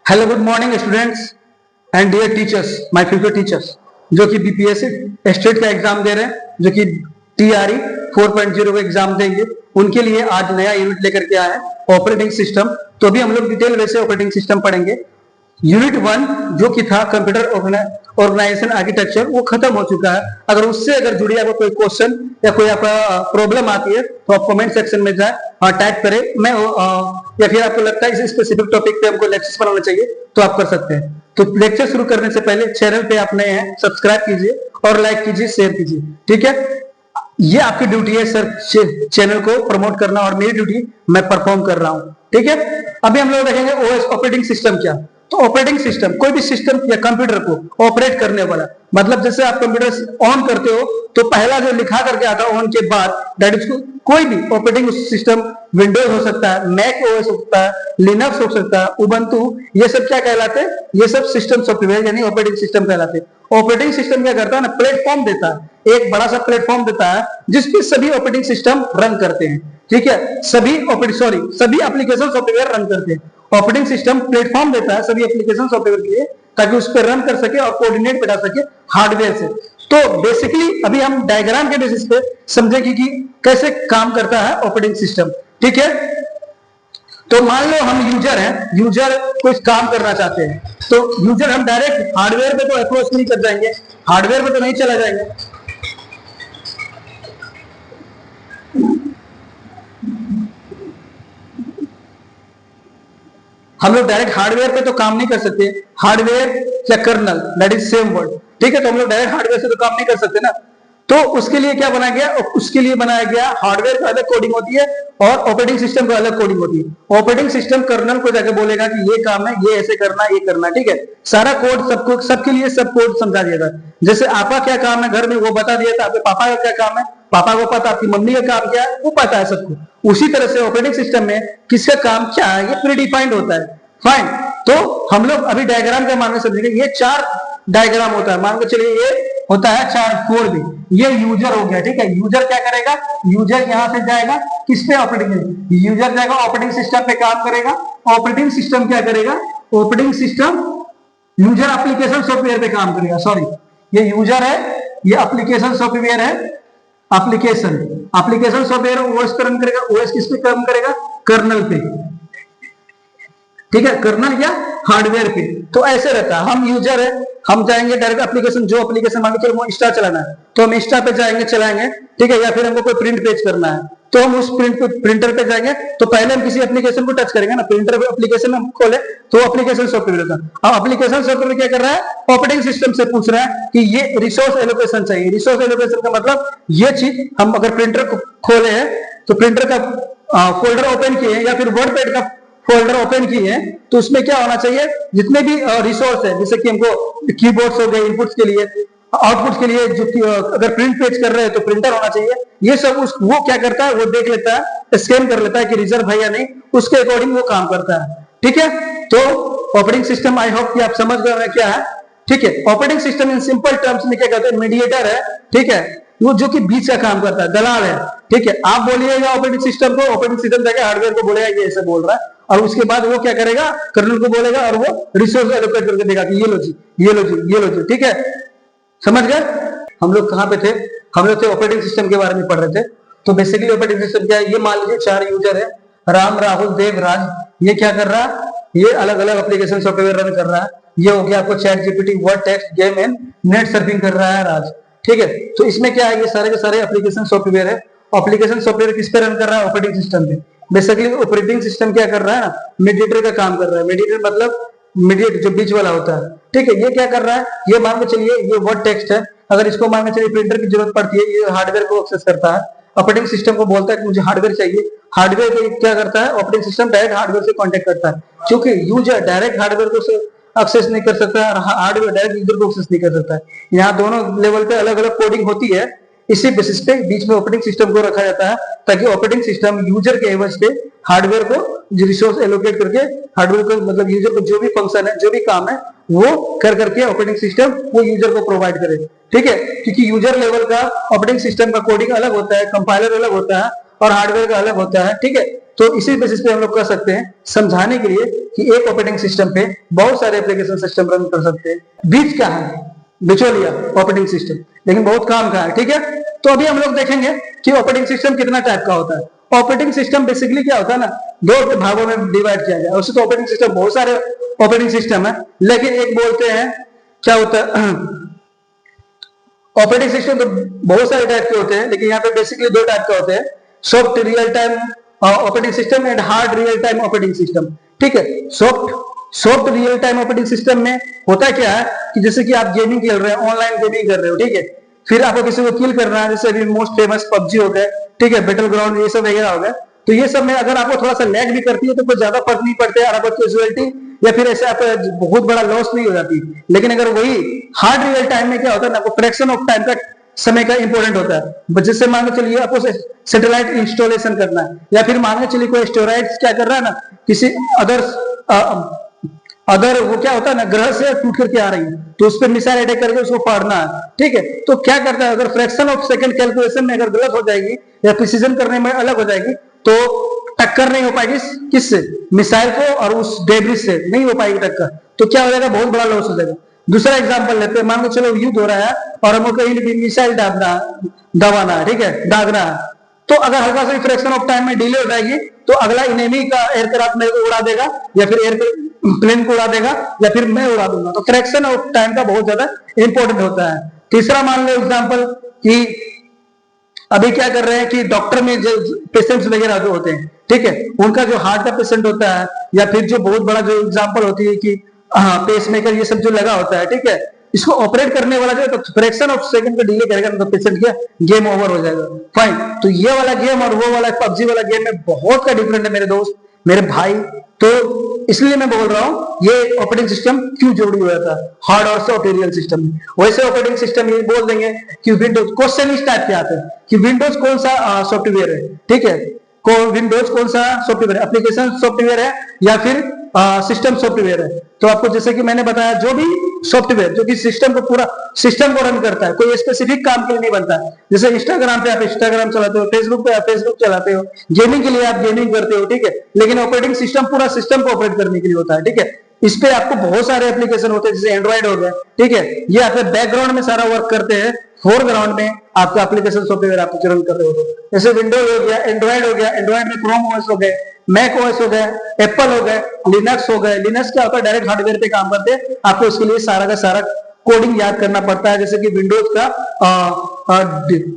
Hello good morning students and dear teachers, my future teachers जो कि BPSC state का exam दे रहे हैं, जो कि टीआरई 4.0 का एग्जाम देंगे, उनके लिए आज नया यूनिट लेकर के आए हैं ऑपरेटिंग सिस्टम। तो अभी हम लोग डिटेल वैसे ऑपरेटिंग सिस्टम पढ़ेंगे। यूनिट 1 जो कि था कंप्यूटर ऑर्गेनाइजेशन आर्किटेक्चर, वो खत्म हो चुका है। अगर उससे जुड़ी आपको कोई क्वेश्चन या कोई आपका प्रॉब्लम आती है तो आप कमेंट सेक्शन में जाए और टाइप करें। मैं या फिर आपको लगता है इस स्पेसिफिक टॉपिक पे हमको लेक्चर्स बनाना चाहिए तो आप कर सकते हैं। तो लेक्चर शुरू करने से पहले चैनल पे आप नए हैं, सब्सक्राइब कीजिए और लाइक कीजिए, शेयर कीजिए, ठीक है। ये आपकी ड्यूटी है सर, चैनल को प्रमोट करना, और मेरी ड्यूटी मैं परफॉर्म कर रहा हूं, ठीक है। अभी हम लोग देखेंगे ओएस ऑपरेटिंग सिस्टम क्या। तो ऑपरेटिंग सिस्टम कोई भी सिस्टम या कंप्यूटर को ऑपरेट करने वाला, मतलब जैसे आप कंप्यूटर ऑन करते हो तो पहला जो लिखा करके आता है ऑन के बाद, दैट इज कोई भी ऑपरेटिंग सिस्टम, विंडोज हो सकता है, मैक ओएस हो सकता है, लिनक्स हो सकता है, उबंटू, ये सब क्या कहलाते हैं? ये सब सिस्टम सॉफ्टवेयर यानी ऑपरेटिंग सिस्टम कहलाते हैं। ऑपरेटिंग सिस्टम क्या करता है ना, प्लेटफॉर्म देता है, एक बड़ा सा प्लेटफॉर्म देता है जिसपे सभी ऑपरेटिंग सिस्टम रन करते हैं, ठीक है। सभी एप्लीकेशन सॉफ्टवेयर रन करते हैं। ऑपरेटिंग सिस्टम प्लेटफॉर्म देता है सभी एप्लीकेशन सॉफ्टवेयर के लिए, ताकि उस पर रन कर सके और कोऑर्डिनेट बिठा सके हार्डवेयर से। तो बेसिकली अभी हम डायग्राम के बेसिस पे समझेंगे कि कैसे काम करता है ऑपरेटिंग सिस्टम, ठीक है। तो मान लो हम यूजर हैं, यूजर कुछ काम करना चाहते हैं, तो यूजर हम डायरेक्ट हार्डवेयर पे तो अप्रोच नहीं कर जाएंगे, हार्डवेयर पे तो नहीं चला जाएंगे। हम लोग डायरेक्ट हार्डवेयर पे तो काम नहीं कर सकते, हार्डवेयर या kernel that is same word, ठीक है। तो हम लोग डायरेक्ट हार्डवेयर से तो काम नहीं कर सकते ना। तो उसके लिए क्या बनाया गया? उसके लिए बनाया गया हार्डवेयर का अलग कोडिंग होती है और ऑपरेटिंग सिस्टम का अलग कोडिंग होती है। ऑपरेटिंग सिस्टम कर्नल को जाके बोलेगा कि ये काम है, ये ऐसे करना, ये करना, ठीक है। सारा कोड सबको, सबके लिए सब कोड समझा दिया था। जैसे आपका क्या काम है घर में वो बता दिया था, आपके पापा का क्या काम है पापा को पता, आपकी मम्मी का काम क्या है वो पता है सबको। उसी तरह से ऑपरेटिंग सिस्टम में किसका काम क्या है ये प्रीडिफाइंड होता है। फाइन। तो हम लोग अभी डायग्राम का मान के समझेंगे। ये 4 डायग्राम होता है, मान के चलिए ये होता है 4 भी। ये यूजर हो गया, ठीक है। यूजर क्या करेगा? यूजर यहां से जाएगा किस पे? ऑपरेटिंग। यूजर जाएगा ऑपरेटिंग सिस्टम पे काम करेगा। ऑपरेटिंग सिस्टम क्या करेगा? Operating system user application software पे काम करेगा। सॉरी, ये यूजर है, ये एप्लीकेशन सॉफ्टवेयर है। एप्लीकेशन सॉफ्टवेयर ओएस पे रन करेगा। ओएस किस पे काम करेगा? कर्नल पे, ठीक है, कर्नल या हार्डवेयर पे। तो ऐसे रहता है। हम यूजर है, हम जाएंगे डायरेक्ट एप्लीकेशन, जो एप्लीकेशन मान के चलो इंस्टा चलाना है तो हम इंस्टा पे जाएंगे, चलाएंगे, ठीक है। या फिर हमको कोई प्रिंट पेज करना है तो हम उस प्रिंटर पे जाएंगे, तो पहले हम किसी एप्लीकेशन को टच करेंगे ना। प्रिंटर पे एप्लीकेशन हम खोले तो एप्लीकेशन सॉफ्टवेयर होता है। अब एप्लीकेशन सॉफ्टवेयर क्या कर रहा है? ऑपरेटिंग सिस्टम से पूछ रहा है कि ये रिसोर्स एलोकेशन चाहिए। रिसोर्स एलोकेशन का मतलब ये चीज, हम अगर प्रिंटर को खोले हैं तो प्रिंटर का फोल्डर ओपन किए या फिर वर्ड पैड का फोल्डर ओपन किए हैं तो उसमें क्या होना चाहिए? जितने भी रिसोर्स है, जैसे कि हमको कीबोर्ड्स हो गए इनपुट्स के लिए, आउटपुट के लिए, जो अगर प्रिंट पेज कर रहे हैं तो प्रिंटर होना चाहिए। ये सब वो क्या करता है? वो देख लेता है, स्कैन कर लेता है कि रिजर्व है या नहीं, उसके अकॉर्डिंग वो काम करता है, ठीक है। तो ऑपरेटिंग सिस्टम, आई होप कि आप समझ गए क्या है, ठीक है। Operating system in simple terms में क्या कहते हैं? मीडिएटर है, ठीक है। वो जो कि बीच का काम करता है, दलाल है, ठीक है। आप बोलिएगा ऑपरेटिंग सिस्टम को, ऑपरेटिंग सिस्टम जाके हार्डवेयर को बोलेगा ये ऐसे बोल रहा है, और उसके बाद वो क्या करेगा? कर्नल को बोलेगा और वो रिसोर्स एलोकेट करके देगा कि ये लो जी, ये लो जी, ये लो जी, ठीक है। समझ गए? हम लोग कहां पे थे? हम लोग थे ऑपरेटिंग सिस्टम के बारे में पढ़ रहे थे। तो बेसिकली ऑपरेटिंग सिस्टम क्या है? ये मान लीजिए 4 यूजर है, राम, राहुल, देव, राज। ये क्या कर रहा है? ये अलग अलग एप्लीकेशन सॉफ्टवेयर रन कर रहा है। ये हो गया आपको chat GPT, word, text, game and net surfing कर रहा है राज, ठीक है। तो इसमें क्या है? ये सारे के सारे एप्लीकेशन सॉफ्टवेयर है। एप्लीकेशन सॉफ्टवेयर किस पे रन कर रहा है? ऑपरेटिंग सिस्टम पे। बेसिकली ऑपरेटिंग सिस्टम क्या कर रहा है ना, मीडिएटर का काम कर रहा है। मीडिएटर मतलब मीडिएट जो बीच वाला होता है, ठीक है। ये क्या कर रहा है? ये मान के चलिए ये वर्ड टेक्स्ट है, अगर इसको मान के चलिए प्रिंटर की जरूरत पड़ती है, ये हार्डवेयर को एक्सेस करता है। ऑपरेटिंग सिस्टम को बोलता है कि मुझे हार्डवेयर चाहिए। हार्डवेयर को क्या करता है? ऑपरेटिंग सिस्टम डायरेक्ट हार्डवेयर से कांटेक्ट करता है, क्योंकि यूजर डायरेक्ट हार्डवेयर को एक्सेस नहीं कर सकता और हार्डवेयर डायरेक्ट यूजर को एक्सेस नहीं कर सकता है। यहाँ दोनों लेवल पे अलग अलग कोडिंग होती है। इसी बेसिस पे बीच में ऑपरेटिंग सिस्टम को रखा जाता है, ताकि ऑपरेटिंग सिस्टम यूजर के एवज पे हार्डवेयर को रिसोर्स एलोकेट करके, हार्डवेयर को मतलब यूजर को जो भी फंक्शन है, जो भी काम है वो कर करके ऑपरेटिंग सिस्टम वो यूजर को प्रोवाइड करे, ठीक है। क्योंकि यूजर लेवल का ऑपरेटिंग सिस्टम का कोडिंग अलग होता है, कंपाइलर अलग होता है और हार्डवेयर का अलग होता है, ठीक है। तो इसी बेसिस पे हम लोग कर सकते हैं समझाने के लिए कि एक ऑपरेटिंग सिस्टम पे बहुत सारे एप्लीकेशन सिस्टम रन कर सकते हैं। बीच क्या है, बिचौलिया ऑपरेटिंग सिस्टम, लेकिन बहुत काम का है। ठीक है, तो अभी हम लोग देखेंगे कि ऑपरेटिंग सिस्टम कितना टाइप का होता है। ऑपरेटिंग सिस्टम बेसिकली क्या होता है ना, दो भागों में डिवाइड किया गया है। वैसे तो ऑपरेटिंग सिस्टम बहुत सारे ऑपरेटिंग सिस्टम है, लेकिन एक बोलते हैं क्या होता है ऑपरेटिंग सिस्टम तो बहुत सारे टाइप के होते हैं, लेकिन यहाँ पे बेसिकली दो टाइप के होते हैं, soft real time operating system and hard real time operating system. ठीक है, soft real time operating system में होता क्या है कि जैसे कि आप गेमिंग खेल रहे हैं, ऑनलाइन गेमिंग कर रहे हो, ठीक है, फिर आपको किसी को किल करना है, जैसे अभी मोस्ट फेमस पबजी हो गए, ठीक है, बैटल ग्राउंड ये सब वगैरह हो गए, तो ये सब में अगर आपको थोड़ा सा लैग भी करती है तो कोई ज्यादा फर्क नहीं पड़ता है, और आपको कैजुअलिटी या फिर ऐसे आप बहुत बड़ा लॉस नहीं हो जाती। लेकिन अगर वही हार्ड रियल टाइम में क्या होता है ना, फ्रैक्शन ऑफ टाइम का समय का इंपॉर्टेंट होता है। जिससे मान के चलिए आपको सैटेलाइट इंस्टॉलेशन करना है, या फिर मान के चलिए कोई स्टेरॉइड क्या कर रहा है ना, किसी अदर वो क्या होता है ना, ग्रह से टूट करके आ रही है, तो उस पर मिसाइल अटैक करके उसको फाड़ना है। ठीक है, तो क्या करता है, अगर फ्रैक्शन ऑफ सेकंड कैलकुलेशन में अगर गलत हो जाएगी या प्रिसीजन करने में अलग हो जाएगी, तो टक्कर नहीं हो पाएगी किससे, मिसाइल को, और उस डेब्रिज से नहीं हो पाएगी टक्कर, तो क्या हो जाएगा, बहुत बड़ा लॉस हो जाएगा। दूसरा एग्जांपल लेते हैं, मान लो चलो युद्ध हो रहा है और हमको कहीं भी मिसाइल दबाना है, ठीक है, दागना है, तो अगर हल्का सा फ्रैक्शन ऑफ टाइम में डिले हो जाएगी तो अगला इनेमी का एयरक्राफ्ट मेरे को उड़ा देगा, या फिर प्लेन को उड़ा देगा, या फिर मैं उड़ा दूंगा। तो फ्रैक्शन ऑफ टाइम का बहुत ज्यादा इंपॉर्टेंट होता है। तीसरा मान लो एग्जांपल कि अभी क्या कर रहे हैं कि डॉक्टर में जो पेशेंट्स वगैरह जो होते हैं, ठीक है, उनका जो हार्ट का पेशेंट होता है, या फिर जो बहुत बड़ा जो एग्जांपल होती है कि पेस मेकर ये सब जो लगा होता है, ठीक है, इसको ऑपरेट करने वाला जो है, तो फ्रैक्शन ऑफ सेकंड का डिले करेगा तो पेशेंट का गेम ओवर हो जाएगा। फाइन, तो ये वाला गेम और वो वाला पबजी वाला गेम में बहुत का डिफरेंट है मेरे दोस्त, मेरे भाई। तो इसलिए मैं बोल रहा हूं ये ऑपरेटिंग सिस्टम क्यों जरूरी हो जाता है हार्ड और सॉफ्ट रियल सिस्टम में। वैसे ऑपरेटिंग सिस्टम ये बोल देंगे कि विंडोज, क्वेश्चन इस टाइप के आते हैं कि विंडोज कौन सा सॉफ्टवेयर है, ठीक है, विंडोज कौन सा सॉफ्टवेयर, एप्लीकेशन सॉफ्टवेयर है या फिर सिस्टम सॉफ्टवेयर है। तो आपको जैसे कि मैंने बताया, जो भी सॉफ्टवेयर जो कि सिस्टम को पूरा सिस्टम को रन करता है, कोई स्पेसिफिक काम के लिए नहीं बनता है। जैसे इंस्टाग्राम पे आप इंस्टाग्राम चलाते हो, फेसबुक पे आप फेसबुक चलाते हो, गेमिंग के लिए आप गेमिंग करते हो, ठीक है, लेकिन ऑपरेटिंग सिस्टम पूरा सिस्टम को ऑपरेट करने के लिए होता है। ठीक है, इस पे आपको बहुत सारे एप्लीकेशन होते हैं, जैसे एंड्रॉइड हो गया, ठीक है, ये आपके बैकग्राउंड में सारा वर्क करते हैं, फोरग्राउंड में आपका एप्लीकेशन सॉफ्टवेयर आप रन कर रहे हो। जैसे विंडोज हो गया, एंड्रॉइड हो गया, एंड्रॉइड में क्रोम ओएस हो गए, मैक ओएस हो गए, एप्पल हो गए, लिनक्स हो गए। लिनक्स क्या होता है, डायरेक्ट हार्डवेयर पे काम करते हैं, आपको उसके लिए सारा का सारा कोडिंग याद करना पड़ता है। जैसे कि विंडोज का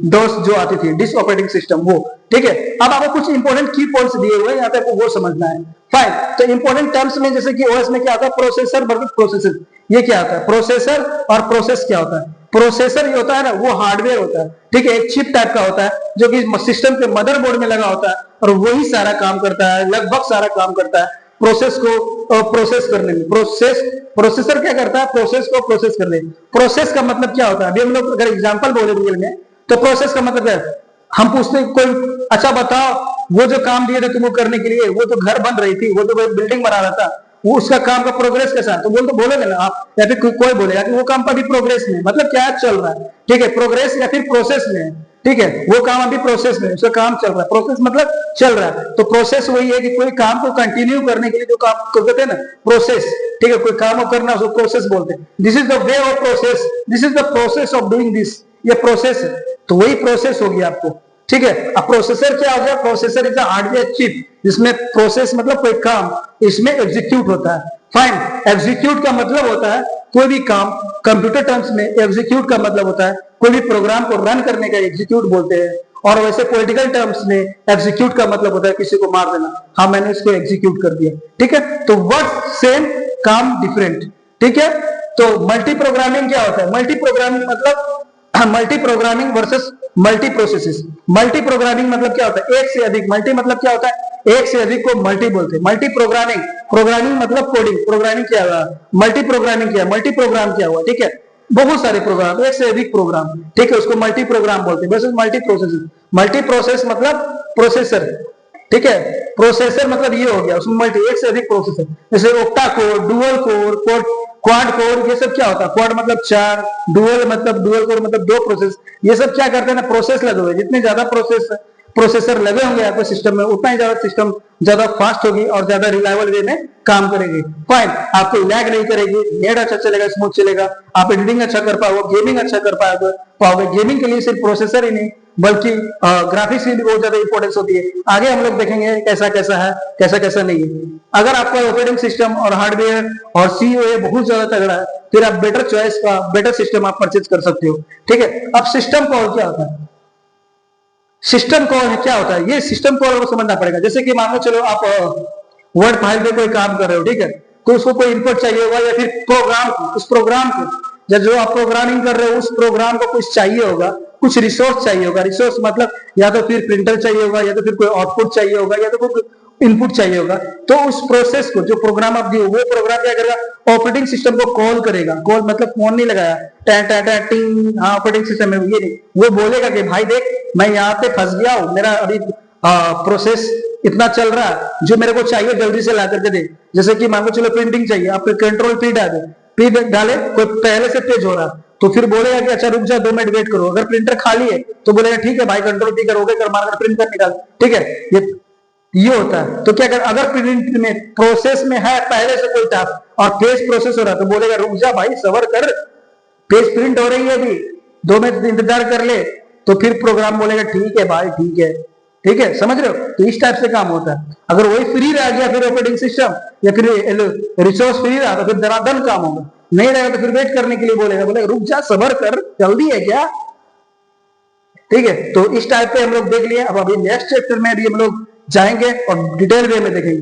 डॉस जो आती थी, डिस ऑपरेटिंग सिस्टम, वो, ठीक है। अब आपको कुछ इंपॉर्टेंट की पॉइंट्स दिए हुए हैं, यहाँ पे आपको वो समझना है। फाइन, तो इंपॉर्टेंट टर्म्स में जैसे कि ओएस में क्या होता है, प्रोसेसर वर्सेस प्रोसेसर, ये क्या होता है, प्रोसेसर और प्रोसेस क्या होता है। प्रोसेसर ये होता है ना, वो हार्डवेयर होता है, ठीक है, एक चिप टाइप का होता है जो कि सिस्टम के मदरबोर्ड में लगा होता है, और वही सारा काम करता है, लगभग सारा काम करता है प्रोसेस को प्रोसेस करने में। प्रोसेसर क्या करता है, प्रोसेस को प्रोसेस करने में। प्रोसेस का मतलब क्या होता है, अभी हम लोग अगर एग्जांपल बोले रियल में, तो प्रोसेस का मतलब क्या है, हम पूछते हैं कोई, अच्छा बताओ वो जो काम दिए थे तुमको करने के लिए, वो तो घर बन रही थी, वो तो कोई बिल्डिंग बना रहा था, वो उसका काम का प्रोग्रेस कैसा है, तो बोलोगे ना आप, या फिर कोई बोलेगा कि वो काम अभी प्रोग्रेस में, मतलब क्या चल रहा है, ठीक है, प्रोग्रेस या फिर प्रोसेस में, ठीक है, वो काम अभी प्रोसेस में, उसका काम चल रहा है, प्रोसेस मतलब चल रहा है। तो प्रोसेस वही है कि कोई काम को कंटिन्यू करने के लिए जो काम करते हैं ना, प्रोसेस, ठीक है, कोई काम को करना उसको प्रोसेस बोलते हैं। This is the way of process, this is the process of doing this, ये प्रोसेस है, तो वही प्रोसेस होगी आपको, ठीक है। अब प्रोसेसर क्या हो गया, processor is a hardware chip, जिसमें प्रोसेस मतलब कोई काम इसमें एग्जीक्यूट होता है। फाइन, एग्जीक्यूट का मतलब होता है कोई भी काम, कंप्यूटर टर्म्स में एग्जीक्यूट का मतलब होता है कोई भी प्रोग्राम को रन करने का एग्जीक्यूट बोलते हैं, और वैसे पॉलिटिकल टर्म्स में एग्जीक्यूट का मतलब होता है किसी को मार देना, हाँ मैंने इसको एग्जीक्यूट कर दिया, ठीक है। तो वर्ड सेम, काम डिफरेंट, ठीक है। तो मल्टी प्रोग्रामिंग क्या होता है, मल्टी प्रोग्रामिंग मतलब multi programming versus multi processes. Multi programming मतलब क्या होता है, एक से अधिक, मल्टी मतलब क्या होता है, एक से अधिक को मल्टी बोलते हैं। मल्टी प्रोग्रामिंग, प्रोग्रामिंग मतलब कोडिंग, प्रोग्रामिंग क्या हुआ, मल्टी प्रोग्रामिंग क्या, मल्टी प्रोग्राम क्या हुआ, ठीक है, बहुत सारे प्रोग्राम, एक से अधिक प्रोग्राम, ठीक है, उसको मल्टी प्रोग्राम बोलते हैं। वैसे मल्टी प्रोसेस, मल्टी प्रोसेस मतलब प्रोसेसर, ठीक है, प्रोसेसर मतलब ये हो गया, उसमें मल्टी, एक से अधिक प्रोसेसर, जैसे octa core, dual core, quad core, ये सब क्या होता है, क्वाड मतलब 4, डुअल कोर मतलब 2 प्रोसेस, ये सब क्या करते हैं ना, प्रोसेस लगे हुए, जितने ज्यादा प्रोसेस प्रोसेसर लगे होंगे आपके सिस्टम में, उतना ही ज्यादा सिस्टम ज्यादा फास्ट होगी और ज्यादा रिलायबल वे में काम करेगी। फाइन, आपको लैग नहीं करेगी, नेट अच्छा चलेगा, स्मूथ चलेगा, आप एडिटिंग अच्छा कर पाओगे, गेमिंग अच्छा कर पाओगे। गेमिंग के लिए सिर्फ प्रोसेसर ही नहीं बल्कि ग्राफिक्स की भी बहुत ज्यादा इंपॉर्टेंस होती है। आगे हम लोग देखेंगे कैसा कैसा है, कैसा कैसा नहीं है। अगर आपका ऑपरेटिंग सिस्टम और हार्डवेयर और सीओए बहुत ज्यादा तगड़ा है, फिर आप बेटर चॉइस का बेटर सिस्टम आप परचेज कर सकते हो। ठीक है, अब सिस्टम कॉल क्या होता है? सिस्टम कॉल क्या होता है, ये सिस्टम कॉल को समझना पड़ेगा। जैसे कि मान लो चलो आप वर्ड फाइल पे कोई काम कर रहे हो, ठीक है, तो उसको कोई इनपुट चाहिए होगा या फिर प्रोग्राम, उस प्रोग्राम को जब जो आप प्रोग्रामिंग कर रहे हो उस प्रोग्राम को कुछ चाहिए होगा, कुछ रिसोर्स चाहिए होगा। रिसोर्स मतलब या तो फिर प्रिंटर चाहिए होगा, या तो फिर कोई आउटपुट चाहिए होगा, या तो कोई इनपुट चाहिए होगा। तो उस प्रोसेस को जो प्रोग्राम आप दिए वो प्रोग्राम क्या करेगा, ऑपरेटिंग सिस्टम को कॉल करेगा। कॉल मतलब फोन नहीं लगाया टैं टैं टैं टिंग, हाँ ऑपरेटिंग सिस्टम है ये नहीं, वो बोलेगा कि भाई देख मैं यहाँ पे फंस गया हूँ, मेरा अभी प्रोसेस इतना चल रहा है, जो मेरे को चाहिए जल्दी से ला करके दे। जैसे कि मान लो चलो प्रिंटिंग चाहिए, आप कंट्रोल पी डाले, पी डाले कोई पहले से पेज हो रहा, तो फिर बोलेगा कि अच्छा रुक जा 2 मिनट वेट करो। अगर प्रिंटर खाली है तो बोलेगा ठीक है भाई कंट्रोल पी करोगे कर मारकर प्रिंट कर निकाल। ठीक है, ये होता है। तो क्या कर, अगर प्रिंट में प्रोसेस में है पहले से कोई टास्क और पेज प्रोसेस हो रहा है तो बोलेगा रुक जा भाई सबर कर, पेज प्रिंट हो रही है अभी 2 मिनट इंतजार कर ले। तो फिर प्रोग्राम बोलेगा ठीक है भाई ठीक है, ठीक है, समझ रहे हो? तो इस टाइप से काम होता है। अगर वही फ्री रह गया फिर ऑपरेटिंग सिस्टम या फिर रिसोर्स फ्री रहा तो फिर दनादन काम होगा, नहीं रहेगा तो फिर वेट करने के लिए बोलेगा रुक जा सबर कर, जल्दी है क्या? ठीक है, तो इस टाइप पे हम लोग देख लिए। अब अभी नेक्स्ट चैप्टर में भी हम लोग जाएंगे और डिटेल वे में देखेंगे।